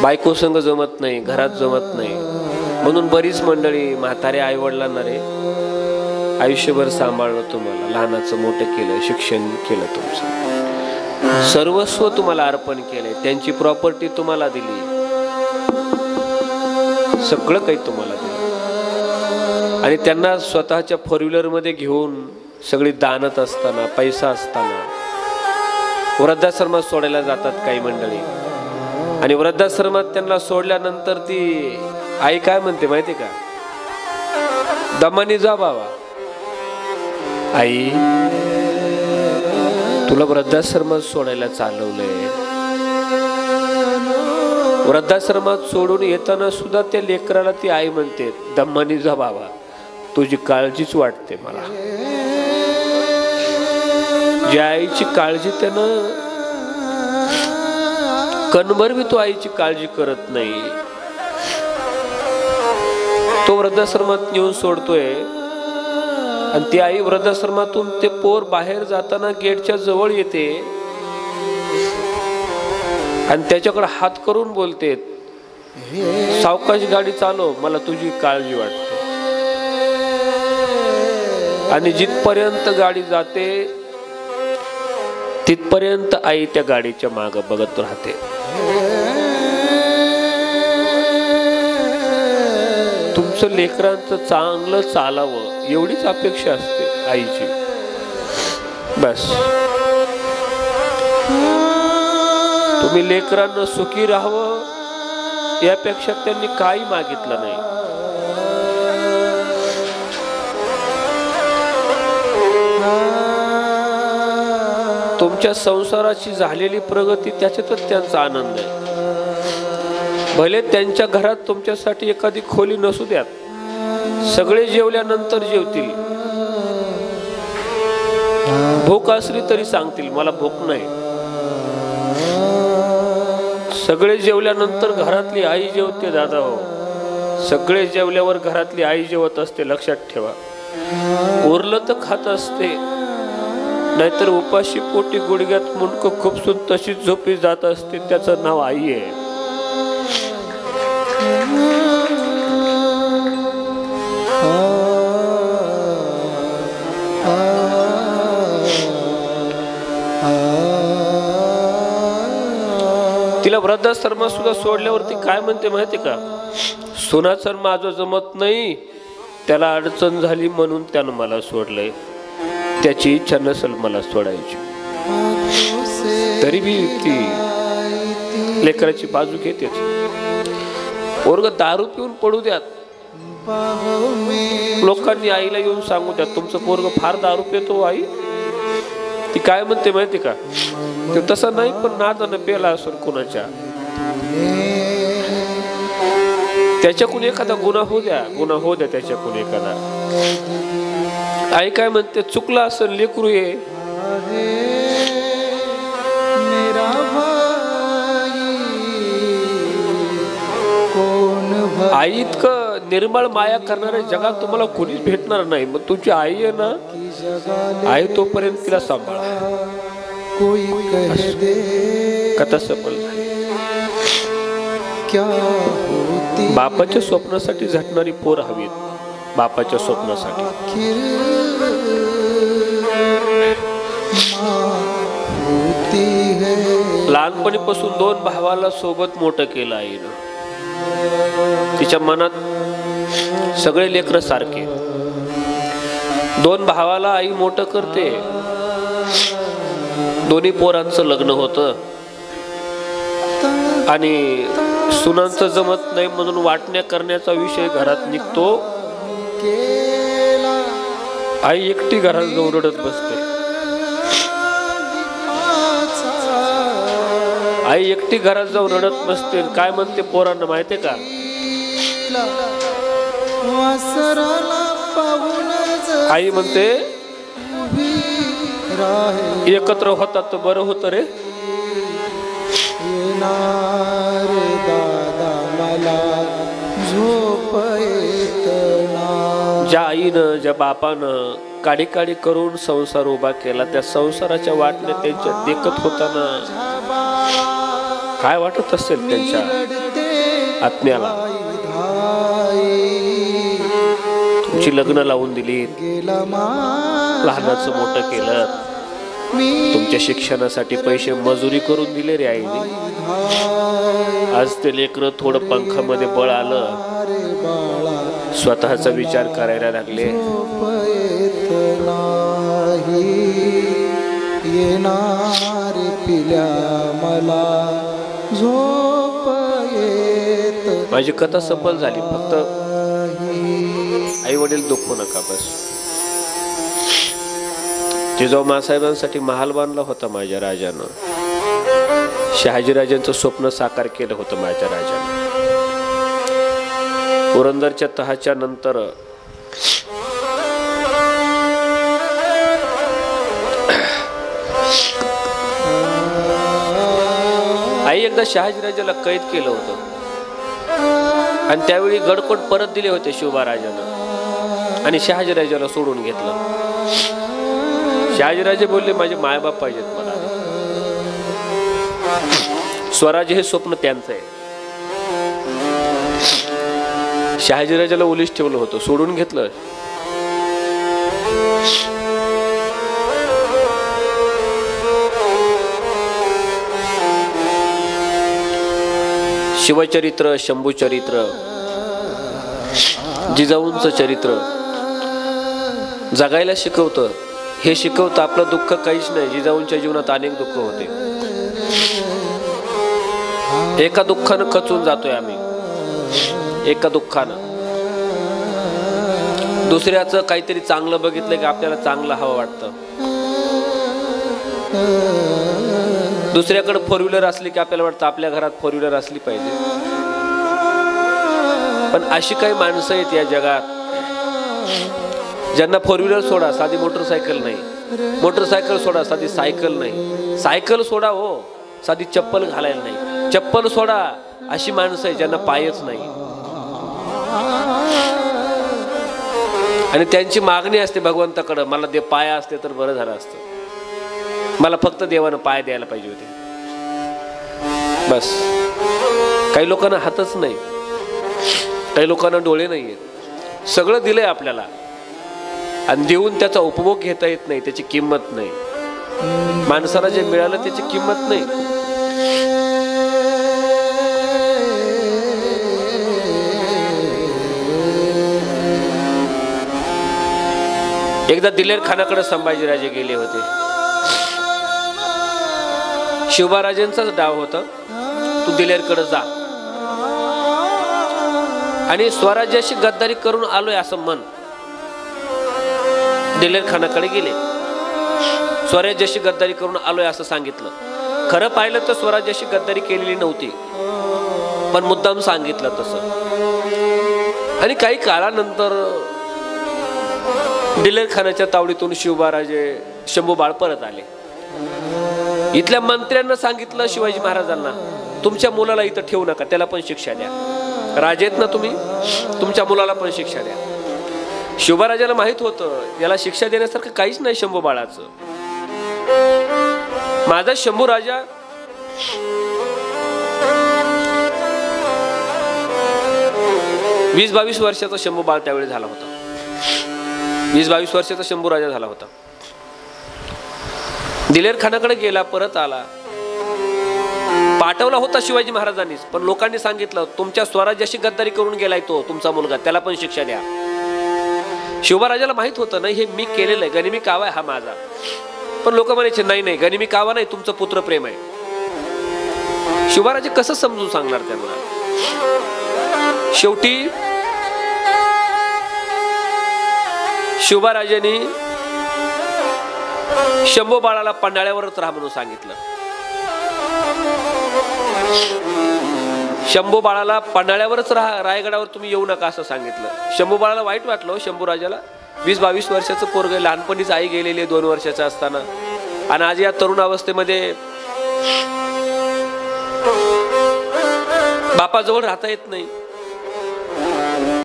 बायको संग जमत नाही, घरात जमत नाही, म्हणून बरीच मंडळी म्हातारे आई वडिलांना रे आयुष्यभर सांभाळलं, तुम्हाला लहानाचं मोठं केलं, शिक्षण केलं, तुमचं सर्वस्व तुम्हाला अर्पण केलंय, त्यांची प्रॉपर्टी तुम्हाला दिली, सगळं काही तुम्हाला दिलं, आणि त्यांना स्वतःच्या फोर व्हीलर मध्ये घेऊन सगळी दानत असताना, पैसा असताना वृद्धाश्रमात सोडायला जातात काही मंडळी, आणि वृद्धाश्रमात त्यांना सोडल्यानंतर ती आई काय म्हणते माहिती का? दमानी जा बाबा. आई, तुला वृद्धाश्रमात सोडायला चालवलंय, वृद्धाश्रमात सोडून येताना सुद्धा त्या लेकराला ती आई म्हणते दमानी जा बाबा, तुझी काळजीच वाटते मला. ज्या आईची काळजी त्यानं कणभर बी तो आईची काळजी करत नाही, तो वृद्धाश्रमात नेऊन सोडतोय, आणि ती आई वृद्धाश्रमातून ते पोर बाहेर जाताना गेटच्या जवळ येते आणि त्याच्याकडे हात करून बोलते, सावकाश गाडी चालव, मला तुझी काळजी वाटते. आणि जिथपर्यंत गाडी जाते तिथपर्यंत आई त्या गाडीच्या मागे बघत राहते. तुमचं लेकरांचं चांगलं चालावं एवढीच अपेक्षा असते आईची, बस. तुम्ही लेकरांना सुखी राहावं यापेक्षा त्यांनी काही मागितलं नाही. तुमच्या संसाराची झालेली प्रगती त्याच्यातच त्यांचा आनंद आहे. भले त्यांच्या घरात तुमच्यासाठी एखादी खोली नसू द्यात, सगळे जेवल्यानंतर जेवतील, भूक असली तरी सांगतील मला भूक नाही. सगळे जेवल्यानंतर घरातली आई जेवते दादा हो, सगळे जेवल्यावर घरातली आई जेवत असते, लक्षात ठेवा. उरलं तर खात असते, नाहीतर उपाशी पोटी गुडघ्यात मुंडकं खुपसून तशीच झोपी जात असते, त्याचं नाव आई आहे. तिला वृद्धाश्रमात सुद्धा सोडल्यावरती काय म्हणते माहिती का? सुनाचं माझं जमत नाही, त्याला अडचण झाली म्हणून त्यानं मला सोडलंय, त्याची इच्छा नसेल मला सोडायची, तरी बी ती लेकराची बाजू घेतेच. पोरग दारू पिऊन पडू द्यात, लोकांनी आईला येऊन सांगू द्या तुमचं पोरग फार दारू पितो आई. ती काय म्हणते माहिती का? ते तसं नाही, पण नादानं पेला असेल कुणाच्या, त्याच्याकडून एखादा गुन्हा होऊ द्या त्याच्याकडून एखादा. आई काय म्हणते, चुकला असेल लेकरू ये, आई इतकं निर्मळ माया करणाऱ्या जगात तुम्हाला कोणीच भेटणार नाही. मग तुमची आई आहे ना, आई तोपर्यंत तिला सांभाळा. कथा सफल बापाच्या स्वप्नासाठी झटणारी पोर हवीत, बापाच्या स्वप्नासाठी. लहानपणीपासून 2 भावाला सोबत मोठं केलं आईनं. तिच्या मनात सगळे लेकरं सारखे. 2 भावाला आई मोठं करते. दोन्ही पोरांचं लग्न होतं आणि सुनांचं जमत नाही म्हणून वाटण्या करण्याचा विषय घरात निघतो. आई एकटी घरात जाऊन रडत बसते. आई एकटी घरात जाऊन रडत बसते. काय म्हणते पोरांना माहितीये का? आई म्हणते एकत्र होतात तर बरं होतं रे. ज्या आईनं ज्या बापानं काडी काडी करून संसार उभा केला, त्या संसाराच्या वाटण्या त्यांच्या देखत होताना काय वाटत असेल त्यांच्या आत्म्याला. तुमची लग्न लावून दिली, लहानाचं मोठं केलं, तुमच्या शिक्षणासाठी पैसे मजुरी करून दिले रे आईने. आज ते लेकरं थोडं पंखामध्ये बळ आलं, स्वतःचा विचार करायला लागले. येणार पिल्या मला झोप येत. माझी कथा सफल झाली. फक्त आई वडील दुखू नका बस. जिजाऊ मासाहेबांसाठी महाल बांधला होता माझ्या राजानं. शहाजीराजांचं स्वप्न साकार केलं होतं माझ्या राजानं. पुरंदरच्या तहाच्या नंतर आई एकदा शहाजीराजाला कैद केलं होतं आणि त्यावेळी गडकोट परत दिले होते शिवबाराजानं आणि शहाजीराजाला सोडून घेतलं. शहाजीराजे बोलले माझे मायबाप पाहिजेत मला. स्वराज्य हे स्वप्न त्यांचं आहे. शहाजीराजाला ओलीस ठेवलं होतं, सोडून घेतलं. शिवचरित्र, शंभूचरित्र, जिजाऊंचं चरित्र जगायला शिकवतं. हे शिकवतं आपलं दुःख काहीच नाही. जिजाऊंच्या जीवनात अनेक दुःख होते. एका दुःखानं खचून जातोय आम्ही, एका दुःखानं. दुसऱ्याचं काहीतरी चांगलं बघितलं की आपल्याला चांगलं हवं वाटतं. दुसऱ्याकडे फोर व्हीलर असली की आपल्याला वाटतं आपल्या घरात फोर व्हीलर असली पाहिजे. पण अशी काही माणसं आहेत या जगात ज्यांना फोर व्हीलर सोडा साधी मोटरसायकल नाही, मोटरसायकल सोडा साधी सायकल नाही, सायकल सोडा हो साधी चप्पल घालायला नाही, चप्पल सोडा अशी माणसं आहेत ज्यांना पायच नाही. आणि त्यांची मागणी असते भगवंताकडे, मला दे पाय असते तर बरं झालं असतं, मला फक्त देवानं पाय द्यायला पाहिजे होते बस. काही लोकांना हातच नाही, काही लोकांना डोळे नाही आहेत. सगळं दिलंय आपल्याला आणि देऊन त्याचा उपभोग घेता येत नाही, त्याची किंमत नाही. माणसाला जे मिळालं त्याची किंमत नाही. एकदा दिलेर खानाकडे संभाजीराजे गेले होते. शिवबाराजांचाच डाव होता, तू दिलेरकडे जा आणि स्वराज्याशी गद्दारी करून आलोय असं मन. दिलेर खानाकडे गेले, स्वराज्याशी गद्दारी करून आलोय असं सांगितलं. खरं पाहिलं तर स्वराज्याशी गद्दारी केलेली नव्हती, पण मुद्दाम सांगितलं तसं. आणि काही काळानंतर दिलेर खानाच्या तावडीतून शिवबाराजे शंभूबाळ परत आले. इथल्या मंत्र्यांना सांगितलं शिवाजी महाराजांना, तुमच्या मुलाला इथं ठेवू नका, त्याला पण शिक्षा द्या. राजे आहेत ना तुम्ही, तुमच्या मुलाला पण शिक्षा द्या. शिवबाराजाला माहित होतं याला शिक्षा देण्यासारखं काहीच नाही शंभू बाळाचं. माझा शंभू राजा वीस 22 वर्षाचा शंभू बाळ त्यावेळी झाला होता. 20-22 वर्षाचा शंभू राजा झाला होता. दिलेर खानाकडे गेला, परत आला. पाठवला होता शिवाजी महाराजांनीच, पण लोकांनी सांगितलं तुमच्या स्वराज्याशी गद्दारी करून गेलाय तो तुमचा मुलगा, त्याला पण शिक्षा द्या. शिवबाराजाला माहित होतं नाही हे मी केलेलं आहे, गनिमी कावा आहे हा माझा. पण लोक म्हणायचे नाही नाही गनिमी कावा नाही, तुमचं पुत्र प्रेम आहे. शिवबाराजे कसं समजून सांगणार त्यांना. शेवटी शिवबाराजांनी शंभू बाळाला पन्हाळ्यावरच राहा म्हणून सांगितलं. शंभू बाळाला पन्हाळ्यावरच राहा, रायगडावर तुम्ही येऊ नका असं सांगितलं. शंभू बाळाला वाईट वाटलं. शंभू राजाला 20-22 वर्षाचं पोरग, लहानपणीच आई गेलेली 2 वर्षाचं असताना, आणि आज या तरुण अवस्थेमध्ये बापाजवळ राहता येत नाही.